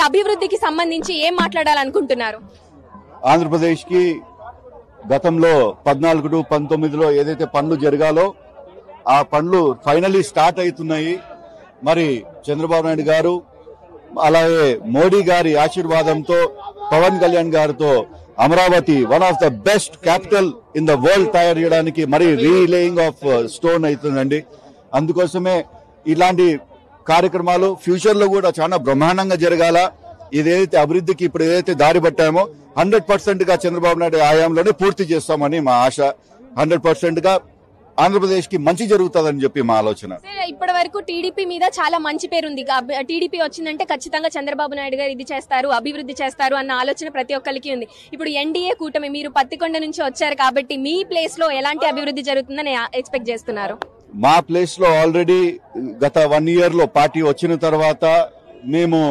అభివృద్ధికి సంబంధించి ఏం మాట్లాడాలనుకుంటున్నారు? ఆంధ్రప్రదేశ్ కి గతంలో 14 టు 19లో ఏదైతే పనులు జరగాలో ఆ పనులు ఫైనలీ స్టార్ట్ అవుతున్నాయి. మరి చంద్రబాబు నాయుడు గారు అలాగే మోడీ గారి ఆశీర్వాదంతో పవన్ కళ్యాణ్ గారితో Amaravati one of the best capital in the world తయారు చేయడానికి మరి రీలేయింగ్ ఆఫ్ స్టోన్ అవుతుందండి. అందుకోసమే ఇలాంటి కార్యక్రమాలు ఫ్యూచర్ లో కూడా చాలా బ్రహ్మాండంగా జరగాల. ఇదేదైతే అభివృద్ధికి ఇప్పుడు ఏదైతే దారి పట్టామో 100% గా చంద్రబాబు నాయుడు హయాంలోనే పూర్తి చేస్తామని మా ఆశ. 100% గా ఆంధ్రప్రదేశ్ కి మంచి జరుగుతుందని చెప్పి మా ఆలోచన. ఇప్పటి వరకు టీడీపీ మీద చాలా మంచి పేరుంది. టీడీపీ వచ్చిందంటే ఖచ్చితంగా చంద్రబాబు నాయుడు గారు ఇది చేస్తారు, అభివృద్ధి చేస్తారు అన్న ఆలోచన ప్రతి ఒక్కరికి ఉంది. ఇప్పుడు ఎన్డీఏ కూటమి, మీరు పత్తికొండ నుంచి వచ్చారు కాబట్టి మీ ప్లేస్ లో ఎలాంటి అభివృద్ధి జరుగుతుందని ఎక్స్పెక్ట్ చేస్తున్నారు? మా ప్లేస్ లో ఆల్రెడీ గత 1 year లో పార్టీ వచ్చిన తర్వాత మేము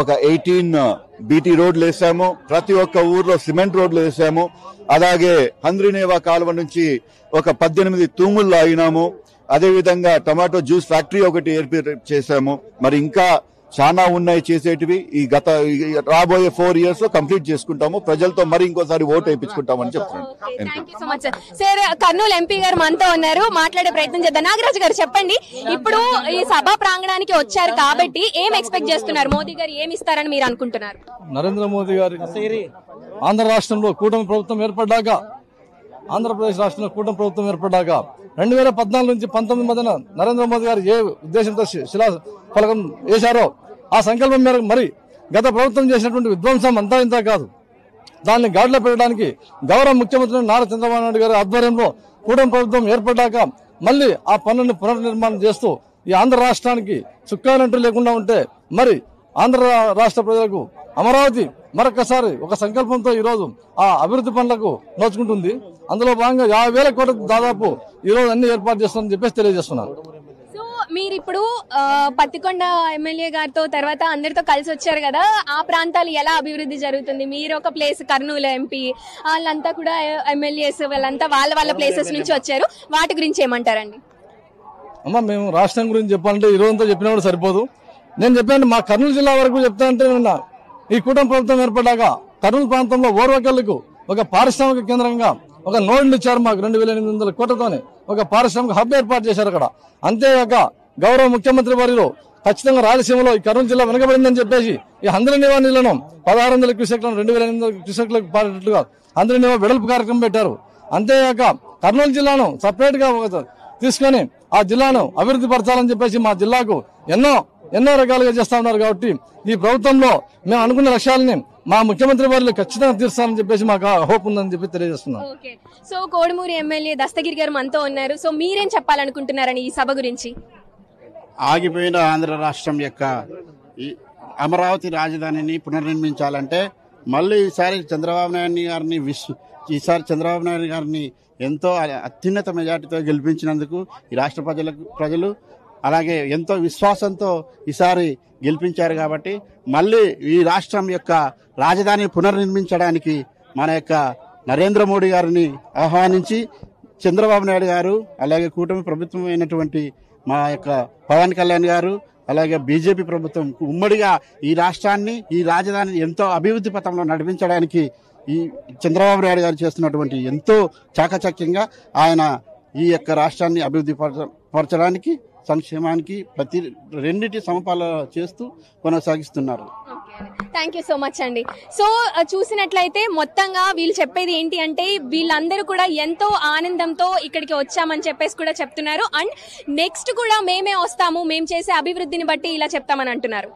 ఒక 18 బీటీ రోడ్లు వేసాము. ప్రతి ఒక్క ఊర్లో సిమెంట్ రోడ్లు వేసాము. అలాగే హంద్రీనేవా కాలువ నుంచి ఒక 18 తూముల్లో అయినాము. అదేవిధంగా టమాటో జ్యూస్ ఫ్యాక్టరీ ఒకటి ఏర్పాటు చేశాము. మరి ఇంకా చాలా ఉన్నాయి చేసేటివి. ఈ రాబోయే 4 years లో కంప్లీట్ చేసుకుంటాము. ప్రజలతో మరి ఇంకోసారి ఓటు వేయించుకుంటామని చెప్తున్నాను. సార్, కర్నూలు ఎంపీ గారు మనతో ఉన్నారు, మాట్లాడే ప్రయత్నం చేద్దాం. నాగరాజు గారు చెప్పండి, ఇప్పుడు ఈ సభా ప్రాంగణానికి వచ్చారు కాబట్టి ఏం ఎక్స్పెక్ట్ చేస్తున్నారు? మోదీ గారు ఏమి ఇస్తారని మీరు అనుకుంటున్నారు? నరేంద్ర మోదీ గారి ఆంధ్ర రాష్ట్రంలో కూటమి ప్రభుత్వం ఏర్పడ్డాక, ఆంధ్రప్రదేశ్ రాష్ట్రంలో కూటమి ప్రభుత్వం ఏర్పడ్డాక 2014 నుంచి 19 మధ్యన నరేంద్ర మోదీ గారు ఏ ఉద్దేశంతో శిలా ఫలకం వేశారో ఆ సంకల్పం మేరకు మరి గత ప్రభుత్వం చేసినటువంటి విధ్వంసం అంతా ఇంత కాదు. దాన్ని గాడిలో పెట్టడానికి గౌరవ ముఖ్యమంత్రి నారా చంద్రబాబు నాయుడు గారి ఆధ్వర్యంలో కూటమి ప్రభుత్వం ఏర్పడ్డాక మళ్లీ ఆ పనులను పునర్నిర్మాణం చేస్తూ ఈ ఆంధ్ర రాష్ట్రానికి చుక్కానంటూ లేకుండా ఉంటే మరి ఆంధ్ర రాష్ట్ర ప్రజలకు అమరావతి మరొకసారి ఒక సంకల్పంతో ఈ రోజు ఆ అభివృద్ధి పనులకు నోచుకుంటుంది. అందులో భాగంగా 50,000 కోట్ల దాదాపు ఈ రోజు అన్ని ఏర్పాటు చేస్తామని చెప్పేసి తెలియజేస్తున్నారు. సో మీరు ఇప్పుడు పత్తికొండ ఎమ్మెల్యే గారితో తర్వాత అందరితో కలిసి వచ్చారు కదా, ఆ ప్రాంతాలు ఎలా అభివృద్ధి జరుగుతుంది? మీరు ఒక ప్లేస్ కర్నూలు ఎంపీ, వాళ్ళంతా కూడా ఎమ్మెల్యేస్, వాళ్ళంతా వాళ్ళ ప్లేసెస్ నుంచి వచ్చారు. వాటి గురించి ఏమంటారండి? అమ్మా, మేము రాష్ట్రం గురించి చెప్పాలంటే ఈ రోజంతా చెప్పినా కూడా సరిపోదు. నేను చెప్పాను మా కర్నూలు జిల్లా వరకు చెప్తా అంటే ఈ కూటమి ప్రభుత్వం ఏర్పడ్డాక కర్నూలు ప్రాంతంలో ఓర్వకల్లుకు ఒక పారిశ్రామిక కేంద్రంగా ఒక నోడ్లు ఇచ్చారు. మాకు 2,800 కోట్లతోనే ఒక పారిశ్రామిక హబ్ ఏర్పాటు చేశారు అక్కడ. అంతేగాక గౌరవ ముఖ్యమంత్రి వారిలో ఖచ్చితంగా రాయలసీమలో ఈ కర్నూలు జిల్లా వెనకబడిందని చెప్పేసి ఈ హంద్రీనేవా నీళ్లను 1600 క్యూసెక్లను 2,800 క్యూసెక్లకు పారేటట్లుగా హంద్రీనేవా వెడల్పు కార్యక్రమం పెట్టారు. అంతేగాక కర్నూలు జిల్లాను సపరేట్ గా తీసుకొని ఆ జిల్లాను అభివృద్ధి పరచాలని చెప్పేసి మా జిల్లాకు ఎన్నో రకాలుగా చేస్తా ఉన్నారు. కాబట్టి ఈ ప్రభుత్వంలో మేము అనుకున్న లక్ష్యాలని మా ముఖ్యమంత్రి వారిలో ఖచ్చితంగా తీర్చాలని చెప్పేసి మాకు హోప్ ఉందని చెప్పి తెలియజేస్తున్నాం. సో కోడుమూరు ఎమ్మెల్యే దస్తగిరి గారు మనతో ఉన్నారు. సో మీరేం చెప్పాలనుకుంటున్నారని ఈ సభ గురించి? ఆగిపోయిన ఆంధ్ర రాష్ట్రం యొక్క అమరావతి రాజధానిని పునర్నిర్మించాలంటే మళ్ళీ ఈసారి చంద్రబాబు నాయుడు గారిని ఎంతో అత్యున్నత మెజార్టీతో గెలిపించినందుకు ఈ రాష్ట్ర ప్రజలు అలాగే ఎంతో విశ్వాసంతో ఈసారి గెలిపించారు. కాబట్టి మళ్ళీ ఈ రాష్ట్రం యొక్క రాజధాని పునర్నిర్మించడానికి మన యొక్క నరేంద్ర మోడీ గారిని ఆహ్వానించి చంద్రబాబు నాయుడు గారు అలాగే కూటమి ప్రభుత్వం అయినటువంటి మా యొక్క పవన్ కళ్యాణ్ గారు అలాగే బీజేపీ ప్రభుత్వం ఉమ్మడిగా ఈ రాష్ట్రాన్ని ఈ రాజధానిని ఎంతో అభివృద్ధి పథంలో నడిపించడానికి ఈ చంద్రబాబు నాయుడు గారు చేస్తున్నటువంటి ఎంతో చాకచక్యంగా ఆయన ఈ యొక్క రాష్ట్రాన్ని అభివృద్ధి పరచడానికి సంక్షేమానికి రెండిటి సమపాలన చేస్తూ కొనసాగిస్తున్నారు. థ్యాంక్ యూ సో మచ్ అండి. సో చూసినట్లయితే మొత్తంగా వీళ్ళు చెప్పేది ఏంటి అంటే వీళ్ళందరూ కూడా ఎంతో ఆనందంతో ఇక్కడికి వచ్చామని చెప్పేసి కూడా చెప్తున్నారు. అండ్ నెక్స్ట్ కూడా మేమే వస్తాము, మేము చేసే అభివృద్ధిని బట్టి ఇలా చెప్తామని అంటున్నారు.